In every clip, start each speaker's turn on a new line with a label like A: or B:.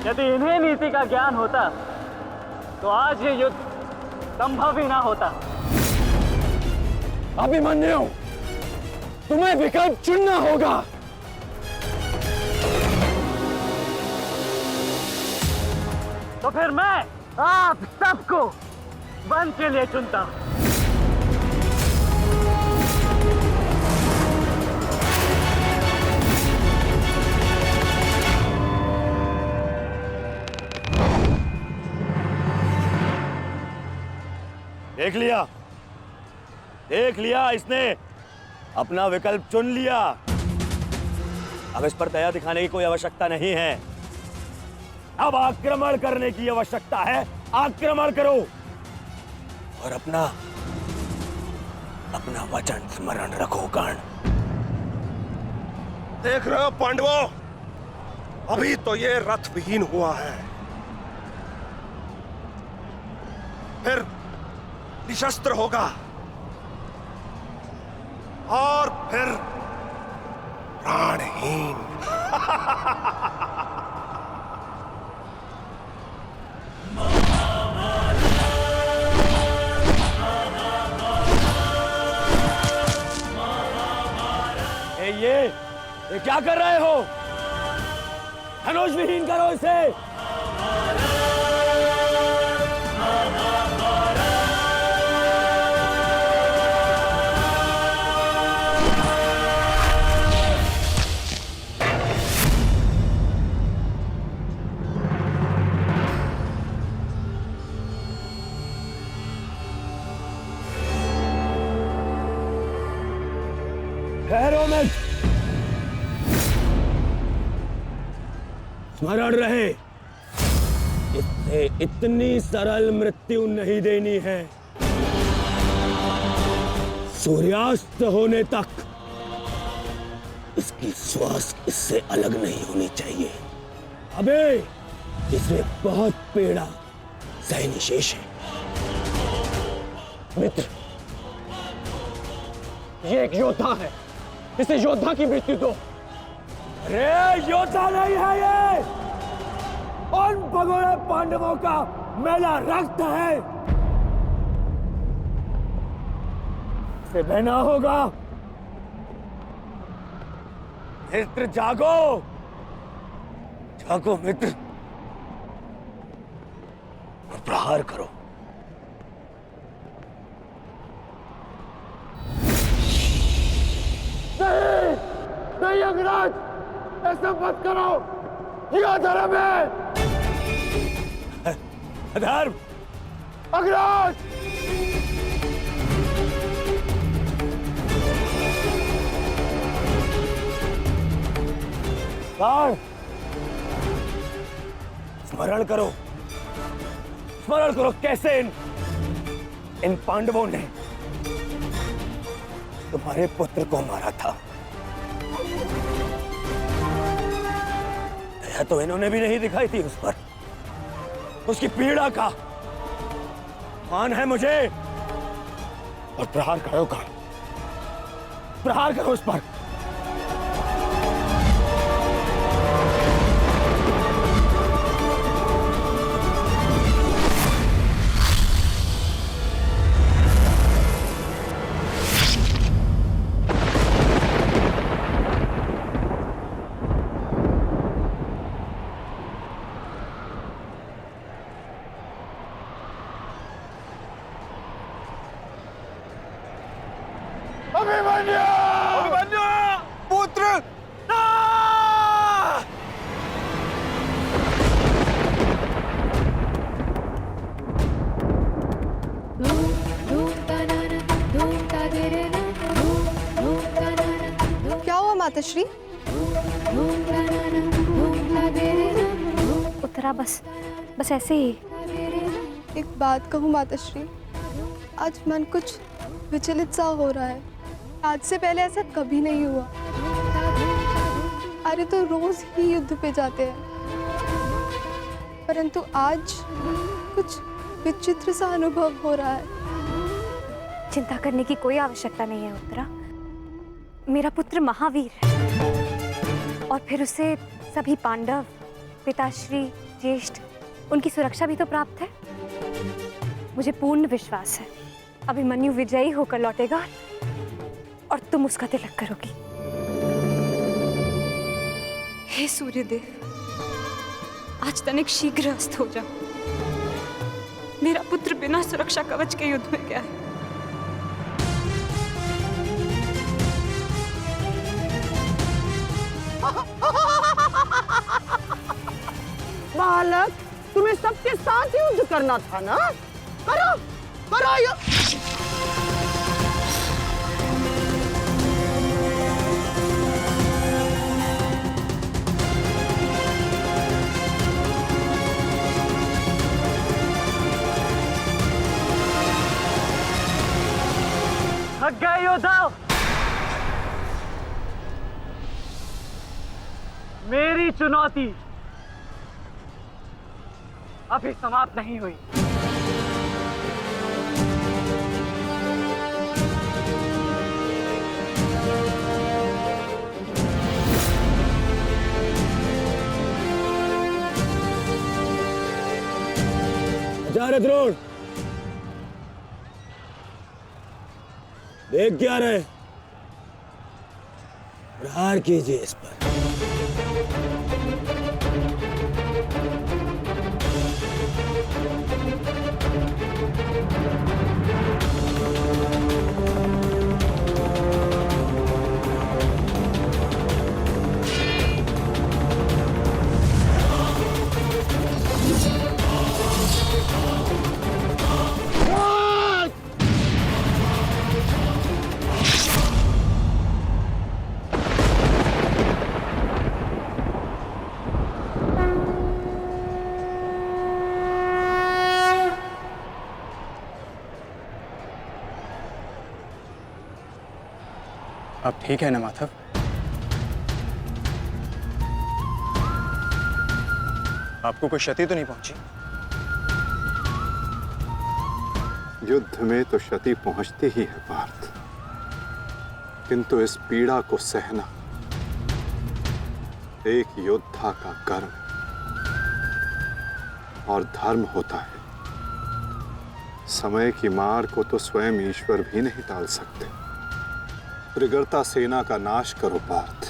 A: यदि इन्हें नीति का ज्ञान होता तो आज ये युद्ध संभव ही ना होता।
B: अभिमन्यु, तुम्हें विकल्प चुनना होगा।
A: तो फिर मैं आप सबको वन के लिए चुनता हूं।
B: देख लिया इसने अपना विकल्प चुन लिया। अब इस पर दया दिखाने की कोई आवश्यकता नहीं है। अब आक्रमण करने की आवश्यकता है। आक्रमण करो और अपना वचन स्मरण रखो कर्ण।
C: देख रहे हो पांडवों, अभी तो ये रथ विहीन हुआ है, फिर निशस्त्र होगा और फिर प्राणहीन।
B: ये क्या कर रहे हो? धनुष विहीन करो इसे। ठहरो मत, स्मरण रहे, इससे इतनी सरल मृत्यु नहीं देनी है। सूर्यास्त होने तक इसकी श्वास इससे अलग नहीं होनी चाहिए। अबे इसमें बहुत पीड़ा सहनी शेष है। मित्र, ये एक योद्धा है, इसे योद्धा की मृत्यु दो। अरे योद्धा नहीं है ये, उन भगोड़े पांडवों का मेला रक्त है। इसे बहना होगा। मित्र जागो, जागो मित्र, और प्रहार करो। नहीं, नहीं अंगराज, ऐसा मत करो, यह धर्म है। अधर्म? अंगराज! स्मरण करो, स्मरण करो कैसे इन पांडवों ने तुम्हारे पुत्र को मारा था। दया तो इन्होंने भी नहीं दिखाई थी उस पर। उसकी पीड़ा का मान है मुझे। और प्रहार करो का, प्रहार करो उस पर। अभिमन्यु! अभिमन्यु! पुत्र!
D: क्या हुआ माताश्री?
E: उत्तरा बस ऐसे ही।
D: एक बात कहूँ माताश्री, आज मन कुछ विचलित सा हो रहा है। आज से पहले ऐसा कभी नहीं हुआ। अरे तो रोज ही युद्ध पे जाते हैं, परंतु आज कुछ विचित्र सा अनुभव हो रहा है।
E: चिंता करने की कोई आवश्यकता नहीं है उत्तरा। मेरा पुत्र महावीर है और फिर उसे सभी पांडव, पिताश्री, ज्येष्ठ, उनकी सुरक्षा भी तो प्राप्त है। मुझे पूर्ण विश्वास है अभिमन्यु विजयी होकर लौटेगा और तुम उसका तिलक करोगी।
F: हे सूर्यदेव, आज तनिक शीघ्र अस्त हो जा। मेरा पुत्र बिना सुरक्षा कवच के युद्ध में गया है।
G: बालक, तुम्हें सबके साथ युद्ध करना था ना? करो, करो युद्ध।
A: थक गए योद्धाओ? मेरी चुनौती अभी समाप्त नहीं हुई।
B: आचार्य द्रोण, देख क्या रहे? प्रहार कीजिए इस पर।
H: अब ठीक है ना माधव? आपको कोई क्षति तो नहीं पहुंची?
I: युद्ध में तो क्षति पहुंचती ही है पार्थ, किंतु इस पीड़ा को सहना एक योद्धा का कर्म और धर्म होता है। समय की मार को तो स्वयं ईश्वर भी नहीं टाल सकते। त्रिगर्ता सेना का नाश करो पार्थ।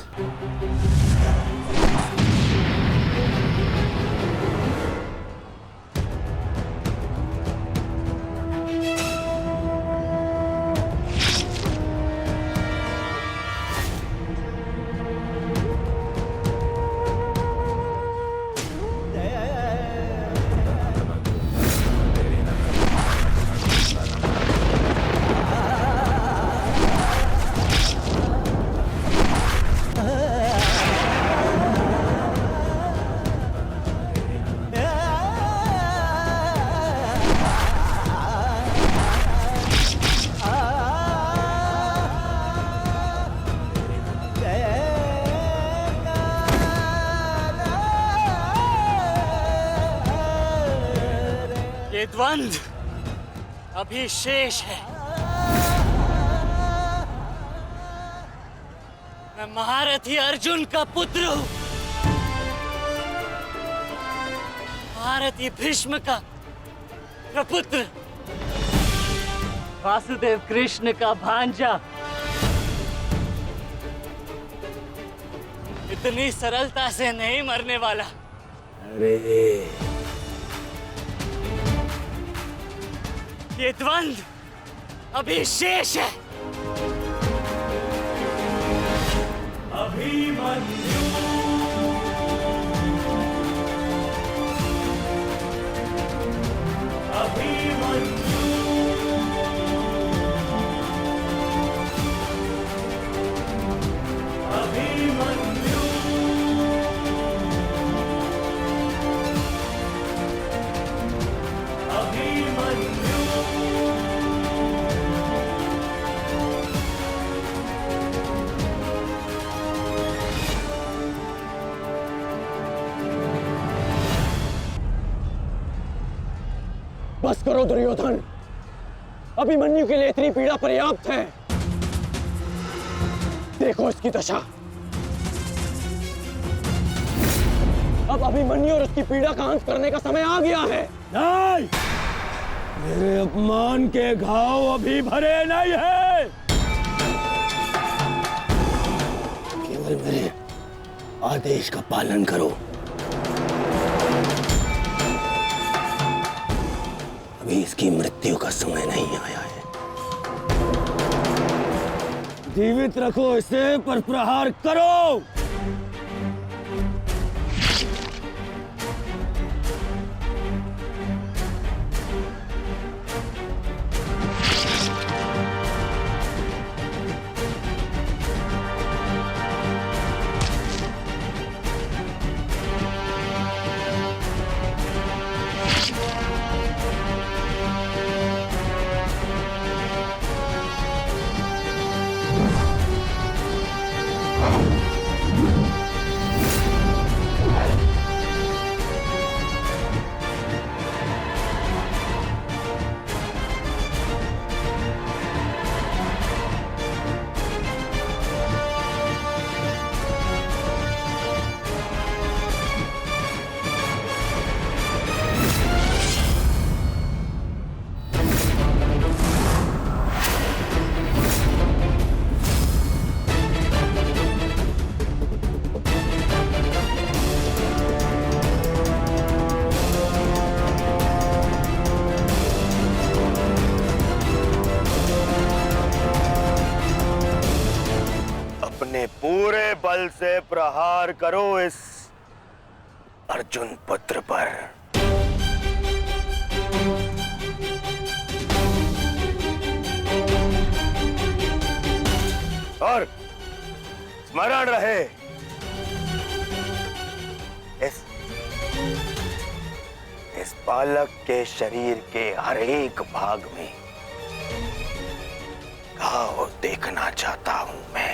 A: ये द्वंद्व अभी शेष है। मैं महारथी अर्जुन का पुत्र हूं, महारथी भीष्म का प्रपुत्र, वासुदेव कृष्ण का भांजा। इतनी सरलता से नहीं मरने वाला।
B: अरे
A: ये द्वंद्व अभी शेष है। अभिमन्यु, अभिमन्यु, अभिमन्यु, अभिमन्यु।
B: बस करो दुर्योधन, अभिमन्यु के लिए इतनी पीड़ा पर्याप्त है। देखो इसकी दशा।
A: अब अभिमन्यु और उसकी पीड़ा का अंत करने का समय आ गया है।
B: नहीं, मेरे अपमान के घाव अभी भरे नहीं है। केवल मेरे आदेश का पालन करो। अभी इसकी मृत्यु का समय नहीं आया है। जीवित रखो इसे, पर प्रहार करो। पूरे बल से प्रहार करो इस अर्जुन पुत्र पर। और स्मरण रहे, इस बालक के शरीर के हर एक भाग में घाव देखना चाहता हूं मैं।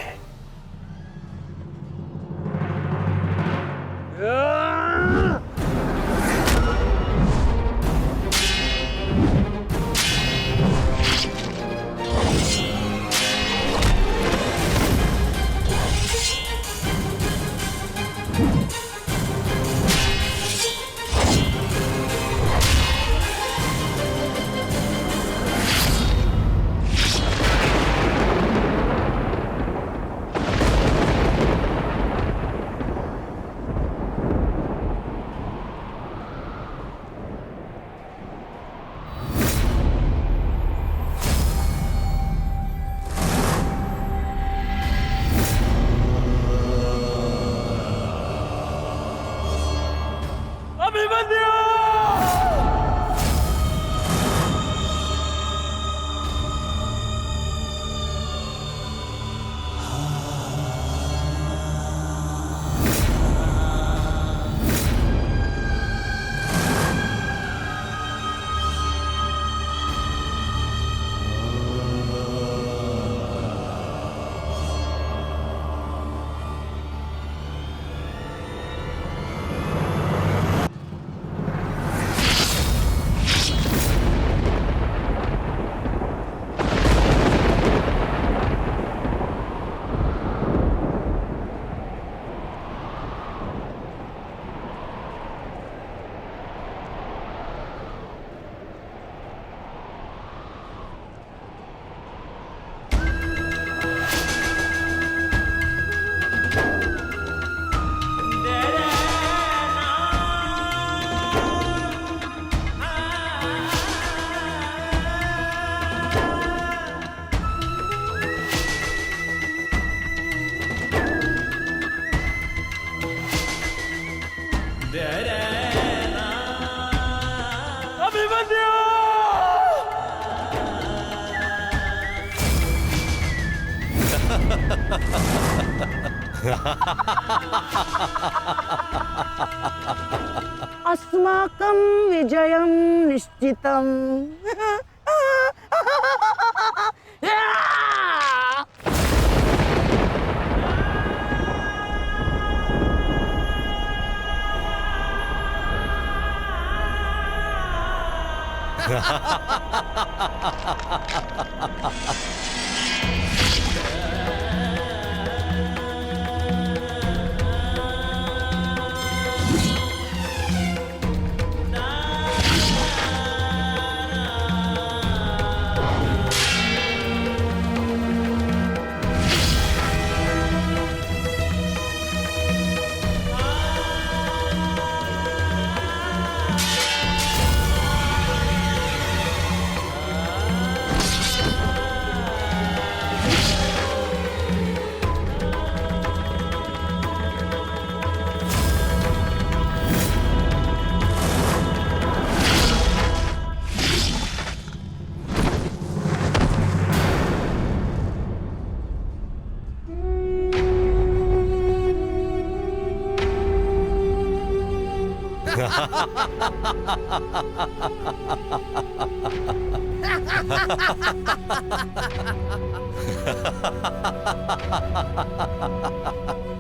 G: अस्माकं विजयं निश्चितम्।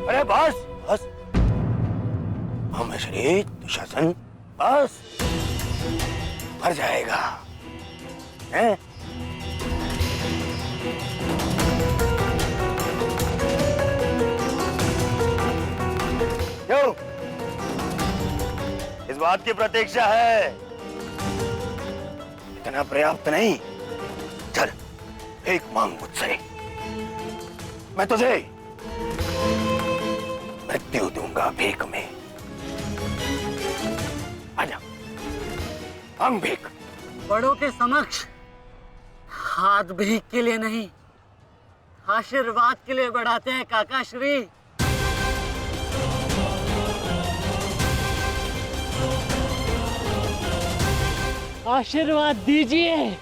B: अरे बस बस, श्री दुशासन बस, मर जाएगा हैं? क्यों? इस बात की प्रतीक्षा है? इतना पर्याप्त नहीं? चल एक मांग मुझसे, मैं तुझे मृत्यु दूंगा भीख में। आजा, मांग भीख।
A: बड़ों के समक्ष हाथ भीख के लिए नहीं, आशीर्वाद के लिए बढ़ाते हैं काका श्री। आशीर्वाद दीजिए।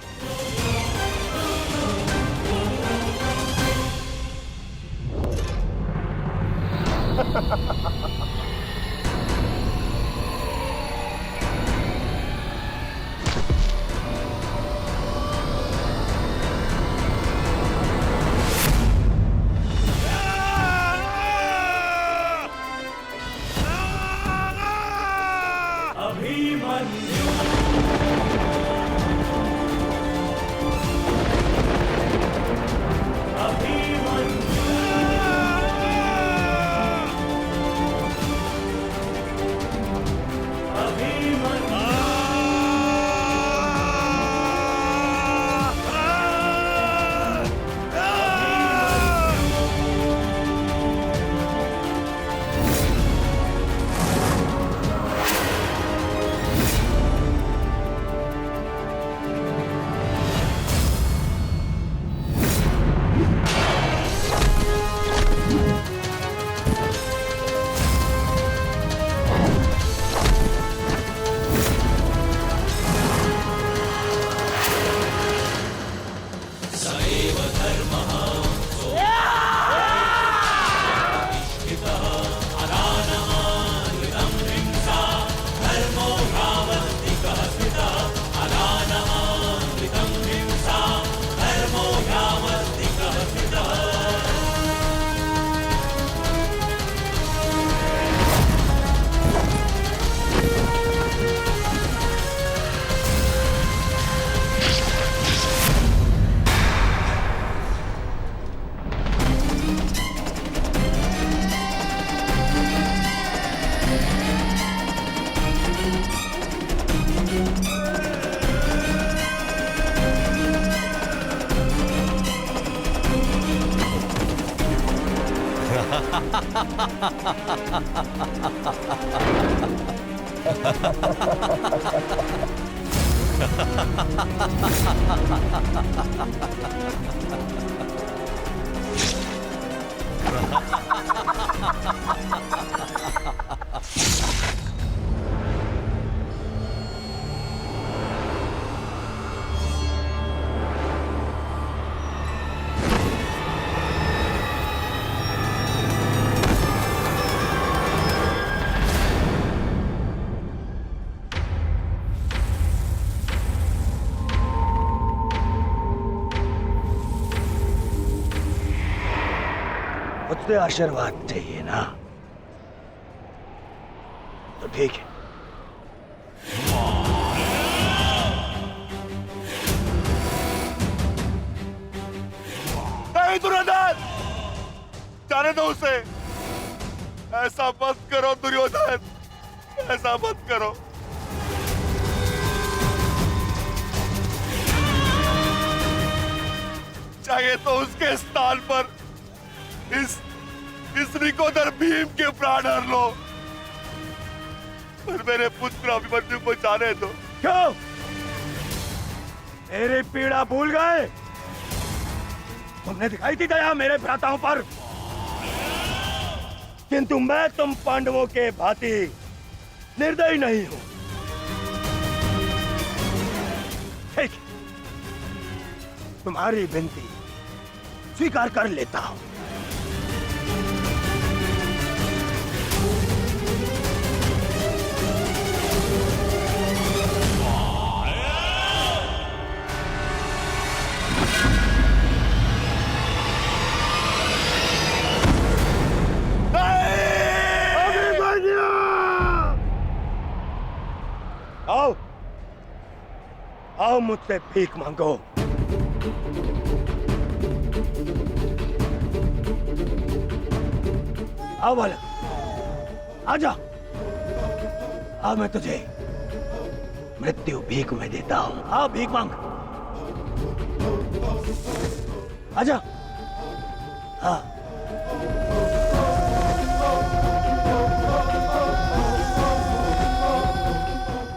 B: मुझसे आशीर्वाद चाहिए ना, तो ठीक है।
C: नहीं दुर्योधन, जाने दो उसे। ऐसा मत करो दुर्योधन, ऐसा मत करो। चाहिए तो उसके स्थान पर इस रिकोदर भीम के प्राण हर लो, पर मेरे पुत्र अभिमन्यु को जाने दो।
B: क्यों? मेरी पीड़ा भूल गए? तुमने दिखाई थी दया मेरे भ्राताओं पर, किंतु मैं तुम पांडवों के भांति निर्दयी नहीं हूं। ठीक, तुम्हारी विनती स्वीकार कर लेता हूं। आओ, आओ मुझसे भीख मांगो। आओ बालक, आजा। आ मैं तुझे मृत्यु भीख में देता हूं। आओ भीख मांग, आजा। हाँ,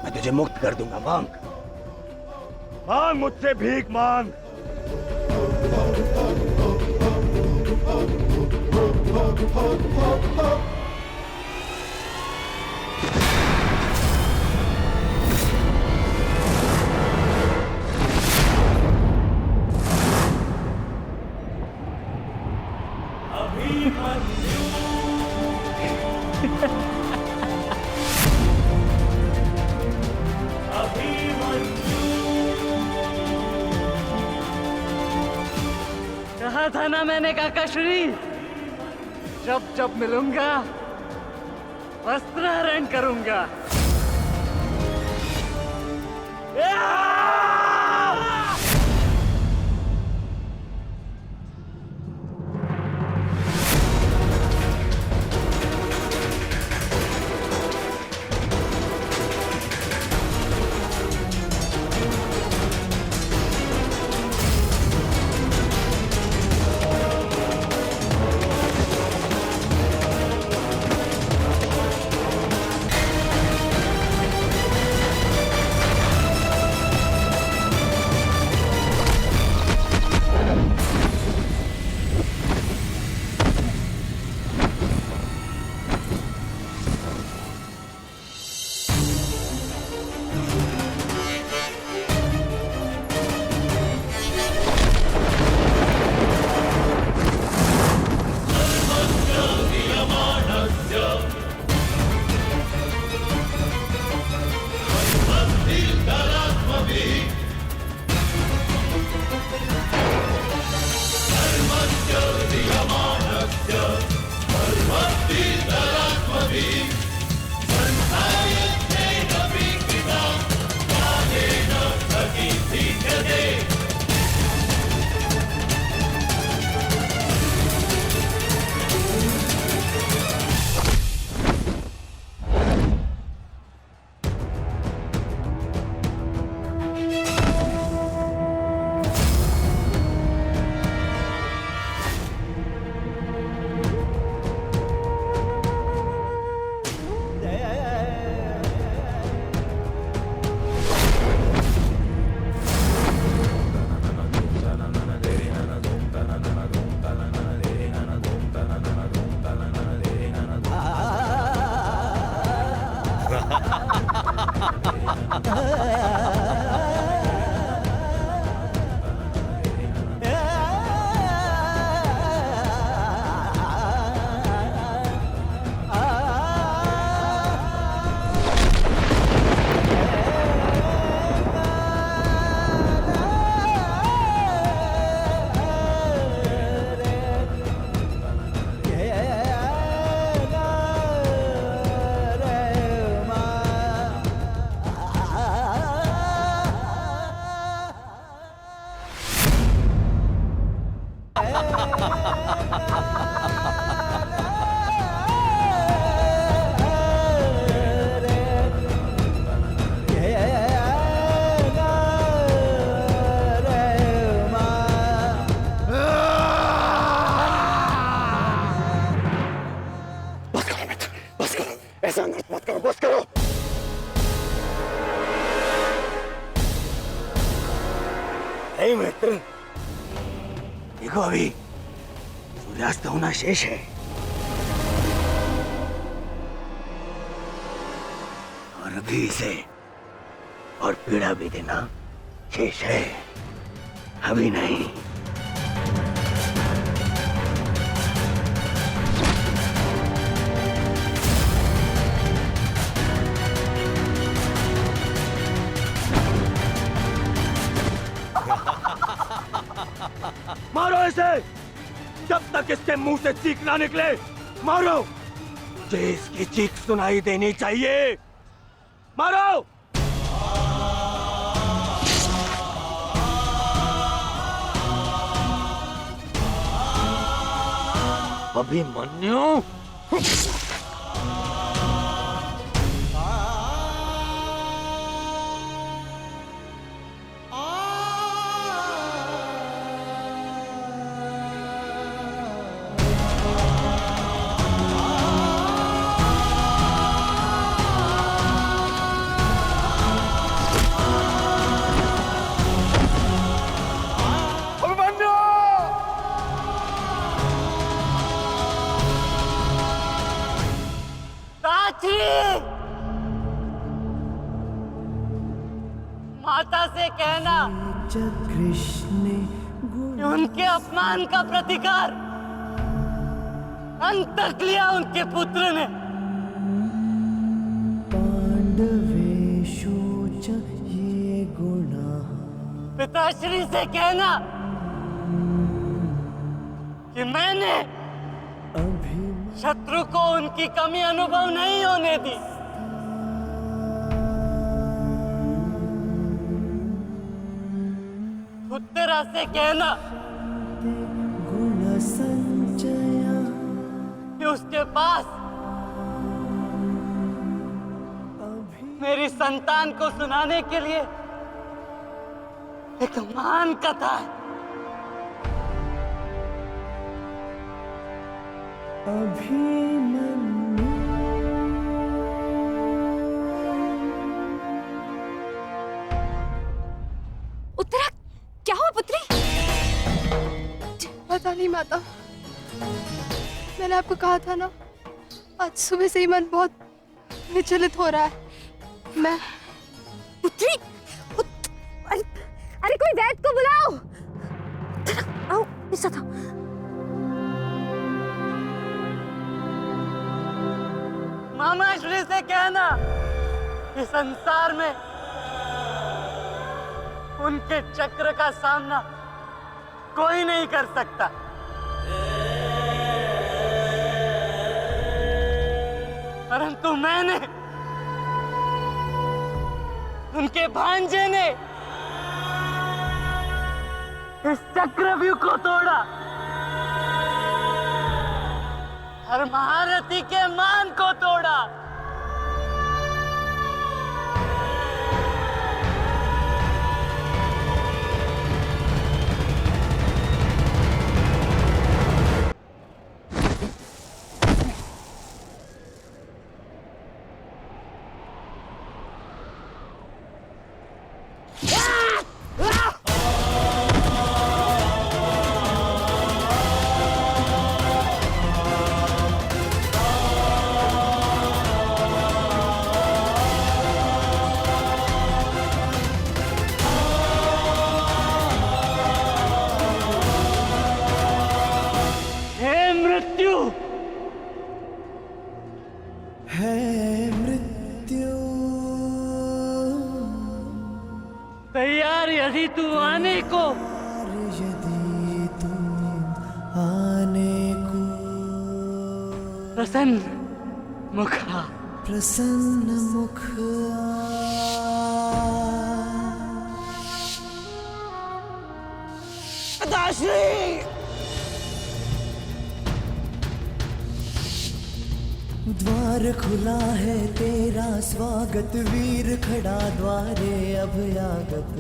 B: मैं तुझे मुक्त कर दूंगा। मांग, मांग मुझसे भीख मांग।
A: कहा था ना मैंने काकाश्री, जब जब मिलूंगा वस्त्रहरण करूंगा।
B: ऐसा नृत्य मत करो, बस करो। नहीं मित्र, देखो अभी सूर्यास्त होना शेष है और अभी इसे और पीड़ा भी देना शेष है, अभी नहीं। मारो इसे, जब तक इसके मुंह से चीख ना निकले। मारो, मुझे इसकी चीख सुनाई देनी चाहिए। मारो।
J: अभिमन्यु।
A: माता से कहना कि उनके अपमान का प्रतिकार अंत तक लिया उनके पुत्र ने। पिताश्री से कहना कि मैंने शत्रु को उनकी कमी अनुभव नहीं होने दी। उत्तरा से कहना कि उसके पास मेरी संतान को सुनाने के लिए एक महान कथा है।
F: उत्तरा, क्या हुआ पुत्री?
D: पता नहीं माता, मैंने आपको कहा था ना, आज सुबह से ही मन बहुत विचलित हो रहा है। मैं
E: पुत्री, अरे कोई वैद्य को बुलाओ। आओ, ऐसा था।
A: मामा श्री से कहना कि संसार में उनके चक्र का सामना कोई नहीं कर सकता। परंतु मैंने, उनके भांजे ने इस चक्रव्यूह को तोड़ा और महारथी के मान को तोड़ा। तैयार यदि तू आने को, प्रसन्न मुखा,
K: प्रसन्न मुख द्वार खुला है तेरा स्वागत, वीर खड़ा द्वारे अभयागत।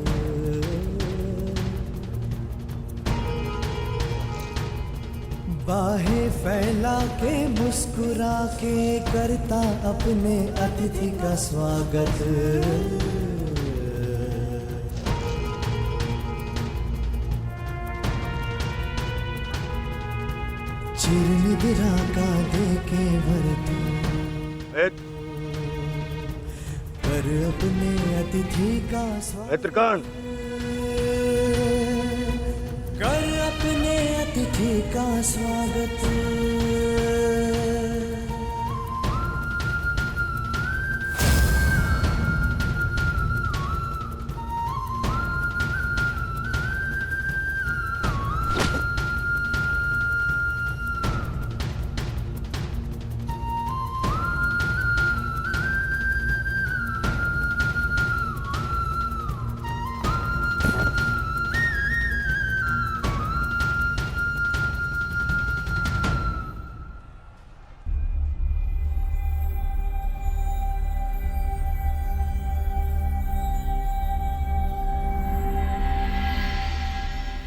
K: बाहें फैला के मुस्कुरा के करता अपने अतिथि का स्वागत। चिरनिद्रा का दे के भरती कर अपने अतिथि का स्वागत। कर अपने अतिथि का स्वागत।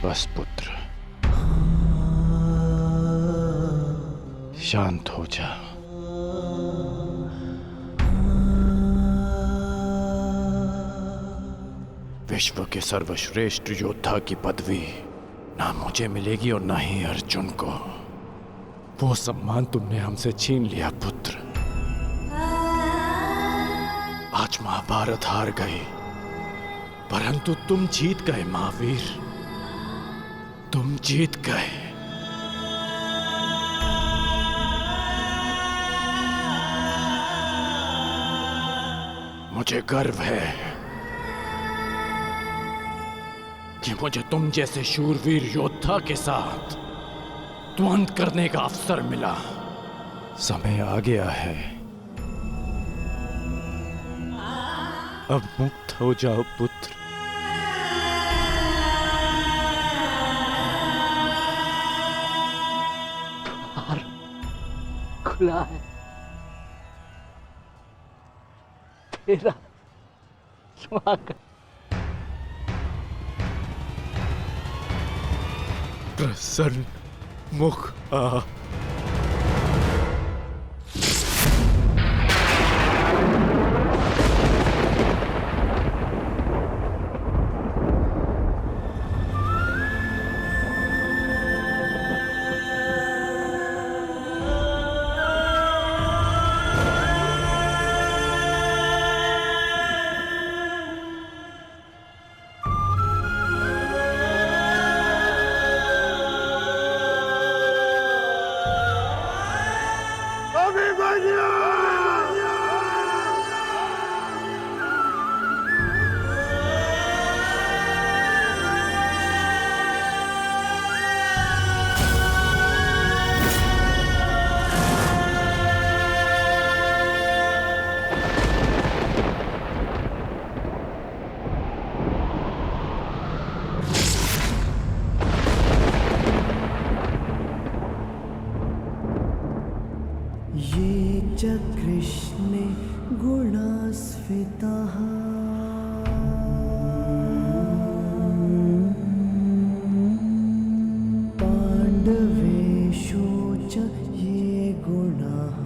J: बस पुत्र, शांत हो जा। विश्व के सर्वश्रेष्ठ योद्धा की पदवी ना मुझे मिलेगी और ना ही अर्जुन को। वो सम्मान तुमने हमसे छीन लिया पुत्र। आज महाभारत हार गई, परंतु तुम जीत गए महावीर, तुम जीत गए। मुझे गर्व है कि मुझे तुम जैसे शूरवीर योद्धा के साथ द्वंद्व करने का अवसर मिला। समय आ गया है, अब मुक्त हो जाओ पुत्र।
A: द्वार खुला है, तेरा स्वागत।
J: प्रसन्न मुख आ।
K: कृष्णे गुणास्फितः पाण्डवेषु च ये गुणाः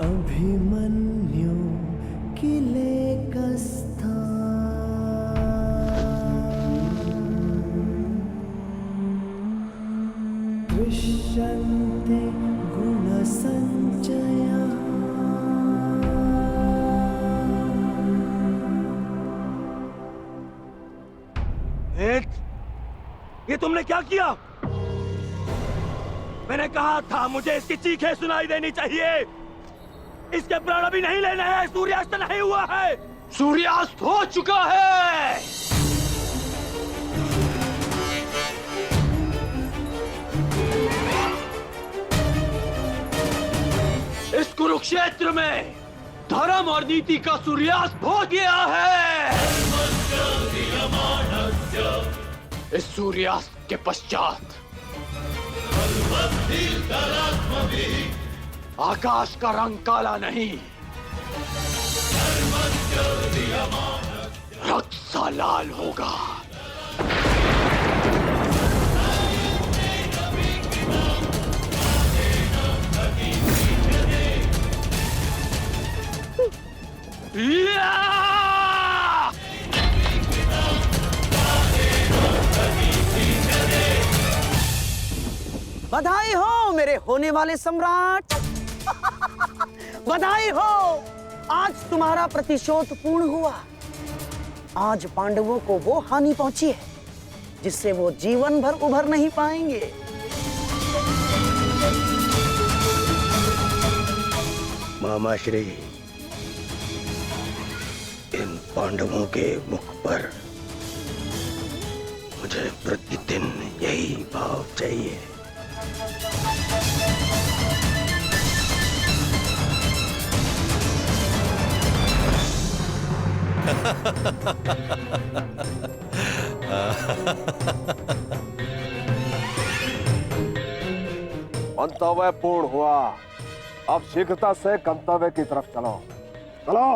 K: अभिमन्यु किलेकस्था दृश्यन्ते गुणसञ्चयः।
B: ये तुमने क्या किया? मैंने कहा था मुझे इसकी चीखें सुनाई देनी चाहिए। इसके प्राण अभी नहीं लेने हैं, सूर्यास्त नहीं हुआ है।
J: सूर्यास्त हो चुका है। इस कुरुक्षेत्र में धर्म और नीति का सूर्यास्त हो गया है। इस सूर्यास्त के पश्चात आकाश का रंग काला नहीं, रक्त सा लाल होगा।
G: बधाई हो मेरे होने वाले सम्राट। बधाई हो, आज तुम्हारा प्रतिशोध पूर्ण हुआ। आज पांडवों को वो हानि पहुंची है जिससे वो जीवन भर उभर नहीं पाएंगे।
B: मामा श्री, इन पांडवों के मुख पर मुझे प्रतिदिन यही भाव चाहिए।
C: मंतव्य पूर्ण हुआ, अब शीघ्रता से गंतव्य की तरफ चलो। चलो।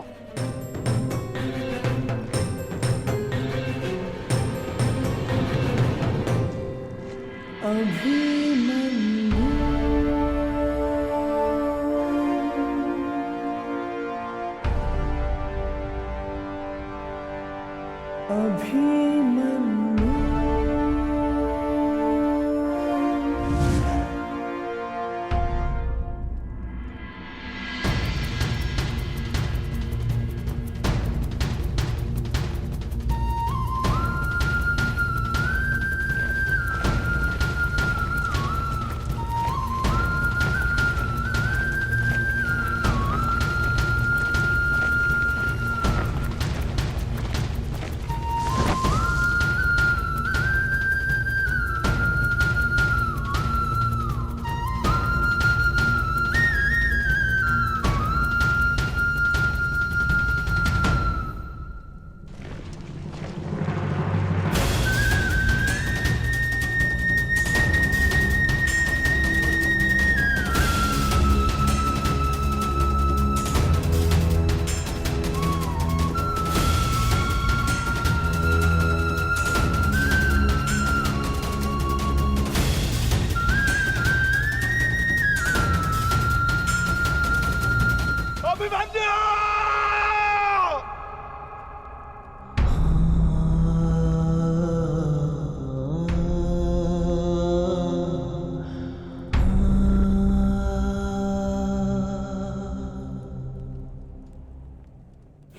K: अभिमन्यु अभिमन्यु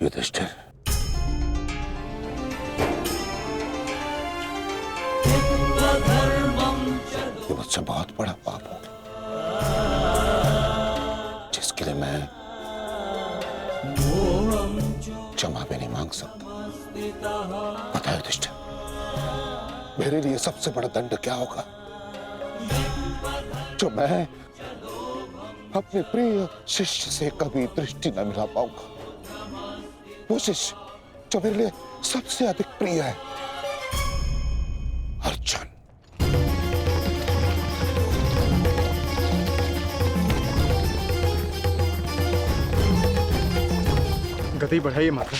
C: युधिष्ठिर, ये मुझसे बहुत बड़ा पाप हो जिसके लिए मैं क्षमा भी नहीं मांग सकता। पता है युधिष्ठिर, मेरे लिए सबसे बड़ा दंड क्या होगा? जो मैं अपने प्रिय शिष्य से कभी दृष्टि न मिला पाऊंगा, वो शिष्य जो मेरे लिए सबसे अधिक प्रिय है, अर्जुन।
H: गति बढ़ाइए माता।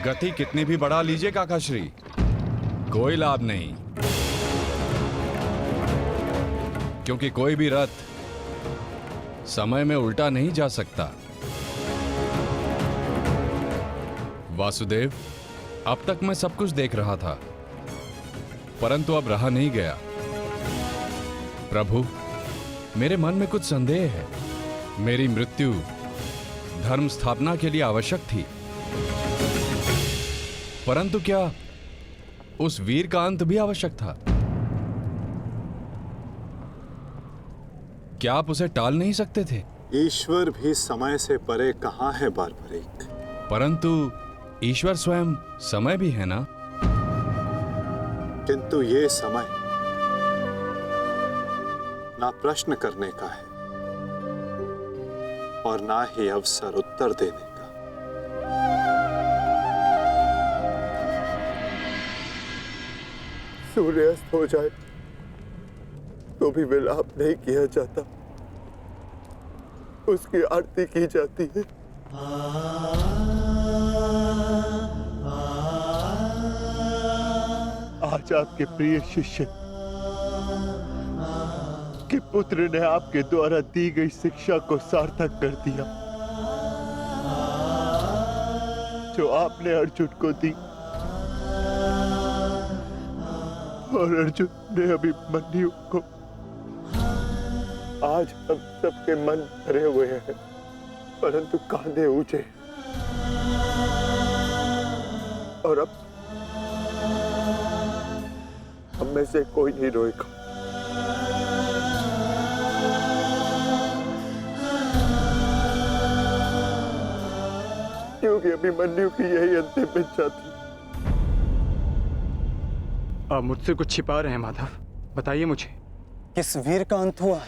J: गति कितनी भी बढ़ा लीजिए काकाश्री, कोई लाभ नहीं, क्योंकि कोई भी रथ समय में उल्टा नहीं जा सकता। वासुदेव, अब तक मैं सब कुछ देख रहा था, परंतु अब रहा नहीं गया। प्रभु, मेरे मन में कुछ संदेह है। मेरी मृत्यु धर्म स्थापना के लिए आवश्यक थी, परंतु क्या उस वीर का अंत भी आवश्यक था? क्या आप उसे टाल नहीं सकते थे?
I: ईश्वर भी समय से परे कहाँ है बारबरीक?
J: परंतु ईश्वर स्वयं समय भी है ना?
I: किंतु ये समय ना प्रश्न करने का है और ना ही अवसर उत्तर देने का।
C: सूर्यास्त हो जाए तो भी विलाप नहीं किया जाता, उसकी आरती की जाती है। आज आपके प्रिय शिष्य के पुत्र ने आपके द्वारा दी गई शिक्षा को सार्थक कर दिया, जो आपने अर्जुन को दी, और अर्जुन ने अभिमन्यु को। आज हम सबके मन भरे हुए हैं, परंतु कांधे ऊंचे, और अब हम में से कोई नहीं रोएगा। क्योंकि अभिमन्यु की यही अंतिम इच्छा थी।
H: आप मुझसे कुछ छिपा रहे हैं माधव, बताइए मुझे,
G: किस वीर का अंत हुआ?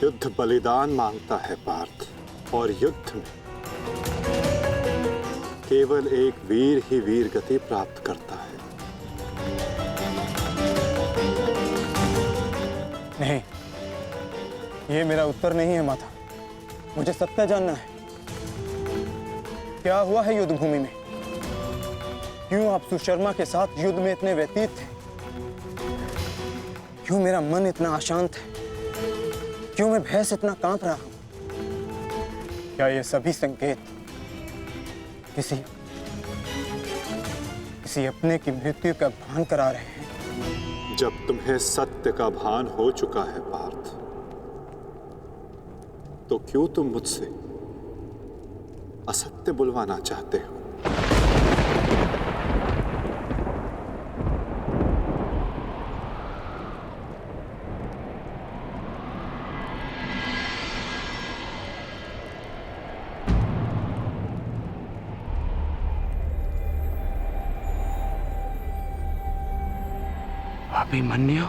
I: युद्ध बलिदान मांगता है पार्थ, और युद्ध में केवल एक वीर ही वीर गति प्राप्त करता है।
G: नहीं, ये मेरा उत्तर नहीं है माता। मुझे सत्य जानना है। क्या हुआ है युद्ध भूमि में?
H: क्यों आप सुशर्मा के साथ युद्ध में इतने व्यतीत थे? क्यों मेरा मन इतना अशांत है? क्यों मैं भय से इतना कांप रहा हूं? क्या ये सभी संकेत किसी अपने की मृत्यु का भान करा रहे हैं?
I: जब तुम्हें सत्य का भान हो चुका है पार्थ, तो क्यों तुम मुझसे असत्य बुलवाना चाहते हो?
H: अभिमन्यु,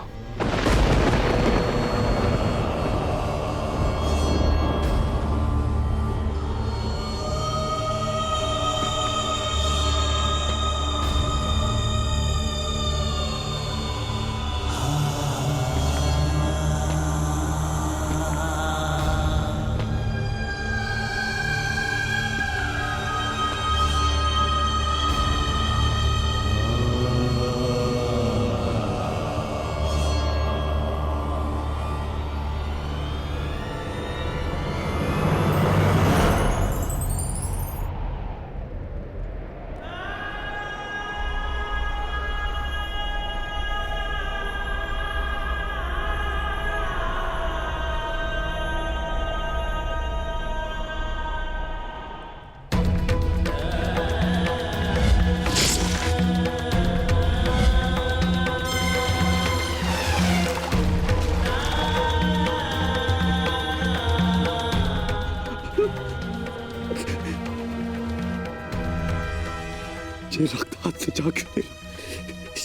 B: ये रक्त हाथ से जा क्यों नहीं रहा?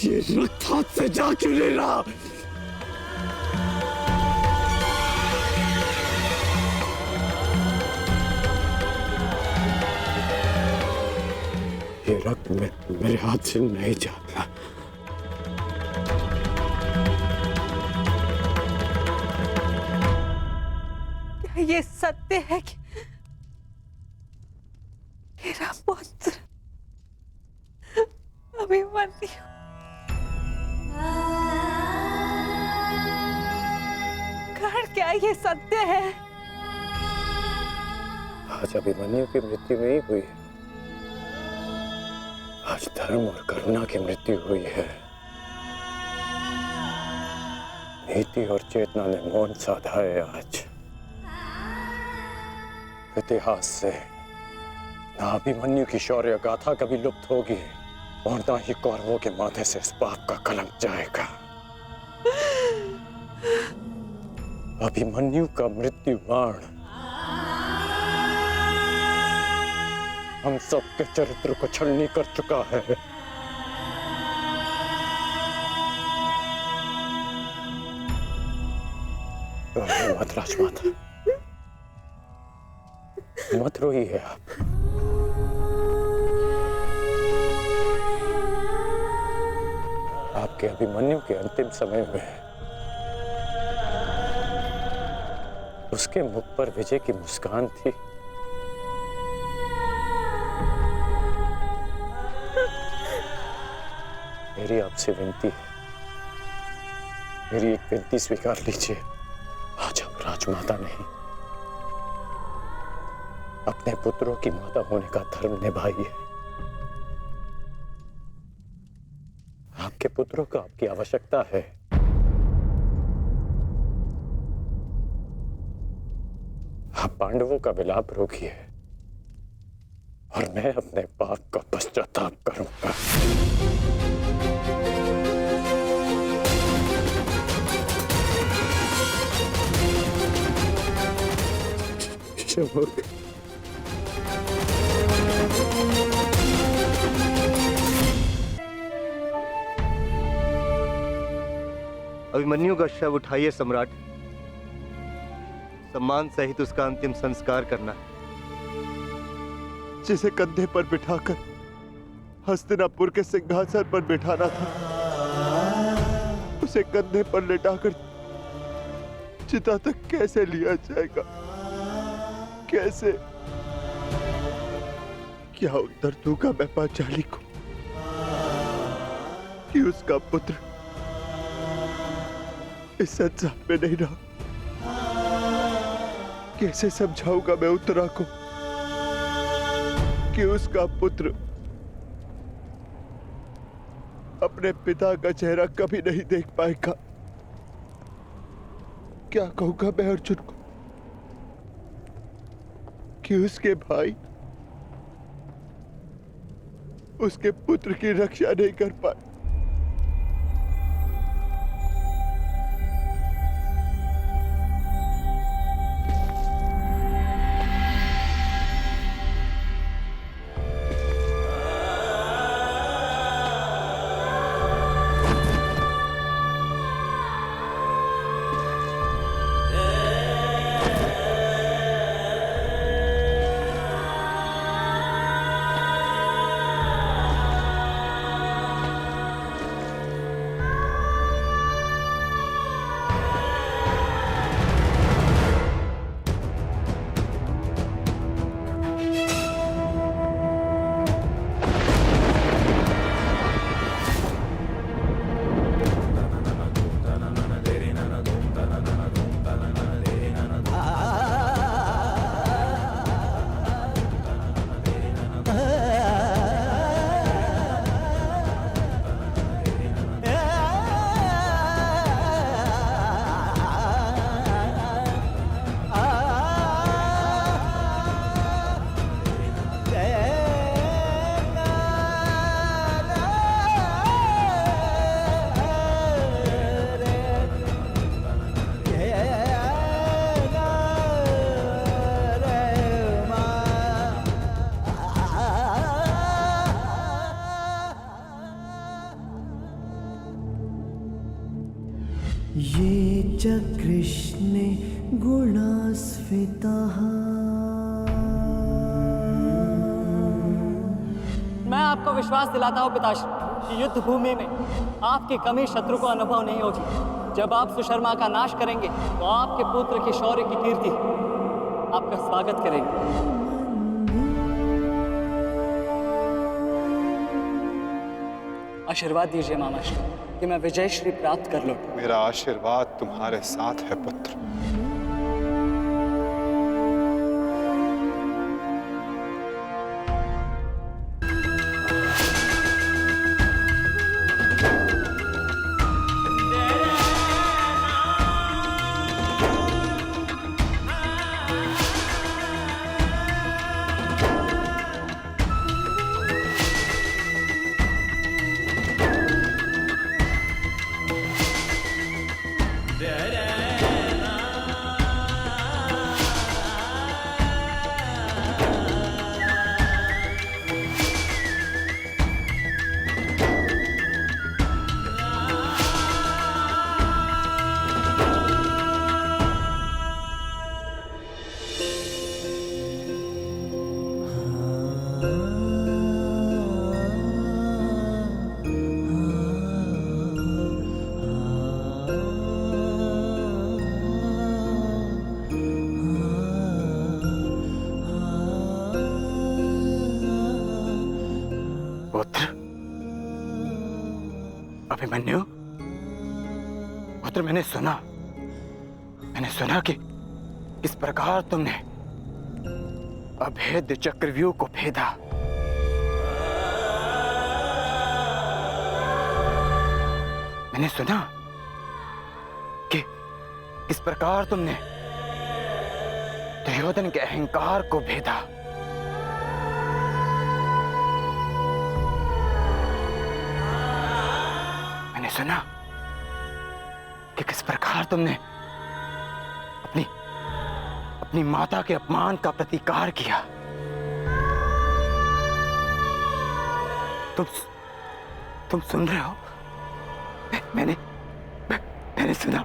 B: ये रक्त हाथ से जा क्यों नहीं रहा? ये रक्त मेरे हाथ से नहीं जा रहा।
L: क्या ये सत्य है कि मेरा पुत्र अभिमन्यु कर्ण, क्या ये सत्य है?
J: आज अभिमन्यु की मृत्यु नहीं हुई है, आज धर्म और करुणा की मृत्यु हुई है। नीति और चेतना ने मौन साधा है। आज इतिहास से ना अभिमन्यु की शौर्य गाथा कभी लुप्त होगी और ना ही कौरवों के माथे से इस पाप का कलंक जाएगा। अभिमन्यु का मृत्यु बाण हम सबके चरित्र को छलनी कर चुका है। मत राजमाता, मत रोइए आप। आपके अभिमन्यु के अंतिम समय में उसके मुख पर विजय की मुस्कान थी। मेरी आपसे विनती है, मेरी एक विनती स्वीकार लीजिए। आज आप राजमाता नहीं, अपने पुत्रों की माता होने का धर्म निभाइए। आपके पुत्रों को आपकी आवश्यकता है। आप पांडवों का विलाप रोकिए और मैं अपने पाप का पश्चाताप करूंगा।
M: अभिमन्यु का शव उठाइए सम्राट, सम्मान सहित उसका अंतिम संस्कार करना है।
N: जिसे कंधे पर बिठाकर हस्तिनापुर के सिंहासन पर बिठाना था, उसे कंधे पर लेटाकर चिता तक कैसे लिया जाएगा? कैसे? क्या उत्तर दूंगा मैं पांचाली को? कि उसका पुत्र इस संसार में नहीं रहा। कैसे समझाऊंगा मैं उत्तरा को कि उसका पुत्र अपने पिता का चेहरा कभी नहीं देख पाएगा। क्या कहूंगा मैं अर्जुन को कि उसके भाई उसके पुत्र की रक्षा नहीं कर पाए।
K: ये च कृष्णे गुणास्फितः।
A: मैं आपको विश्वास दिलाता हूँ पिताश्री कि युद्ध भूमि में आपकी कमी शत्रु को अनुभव नहीं होगी। जब आप सुशर्मा का नाश करेंगे तो आपके पुत्र के शौर्य की कीर्ति आपका स्वागत करेगी। आशीर्वाद दीजिए मामाश्री कि मैं विजय श्री प्राप्त कर लूं।
I: मेरा आशीर्वाद तुम्हारे साथ है पुत्र।
H: अभिमन्यु, पुत्र मैंने सुना कि इस प्रकार तुमने अभेद्य चक्रव्यूह को भेदा। मैंने सुना कि इस प्रकार तुमने दुर्योधन के अहंकार को भेदा। मैंने सुना कि किस प्रकार तुमने अपनी माता के अपमान का प्रतिकार किया। तुम सुन रहे हो? मैंने सुना।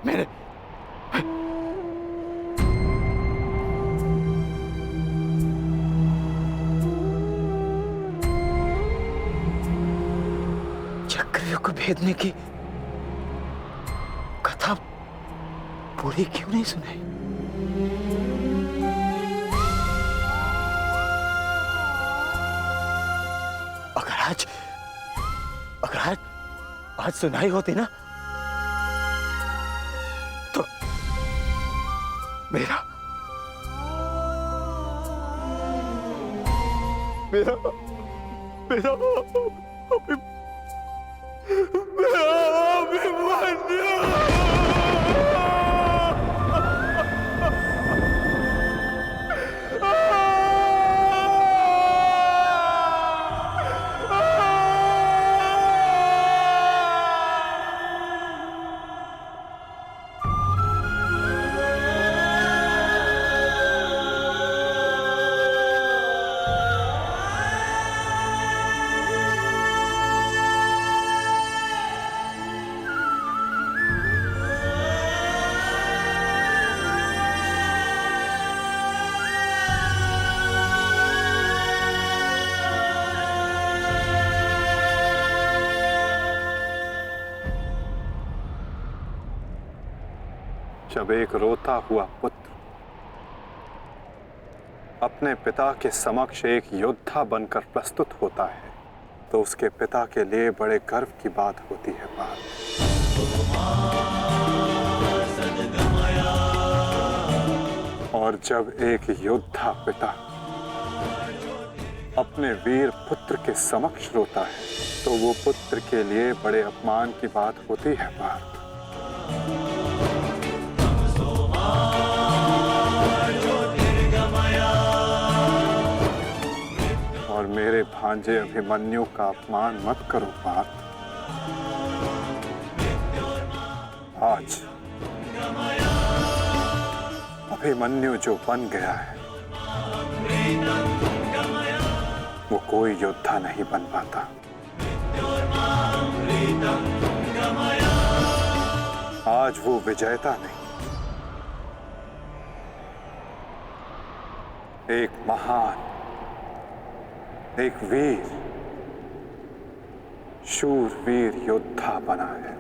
H: मैंने चक्रव्यूह को भेदने की कथा पूरी क्यों नहीं सुनाई? आज सुनाई होती ना तो मेरा मेरा मेरा
I: जब एक रोता हुआ पुत्र अपने पिता के समक्ष एक योद्धा बनकर प्रस्तुत होता है तो उसके पिता के लिए बड़े गर्व की बात होती है पार्थ। और जब एक योद्धा पिता अपने वीर पुत्र के समक्ष रोता है तो वो पुत्र के लिए बड़े अपमान की बात होती है पार्थ। और मेरे भांजे अभिमन्यु का अपमान मत करो पार्थ। आज अभिमन्यु जो बन गया है वो कोई योद्धा नहीं बन पाता। आज वो विजेता नहीं, एक महान, एक वीर, शूरवीर योद्धा बना है।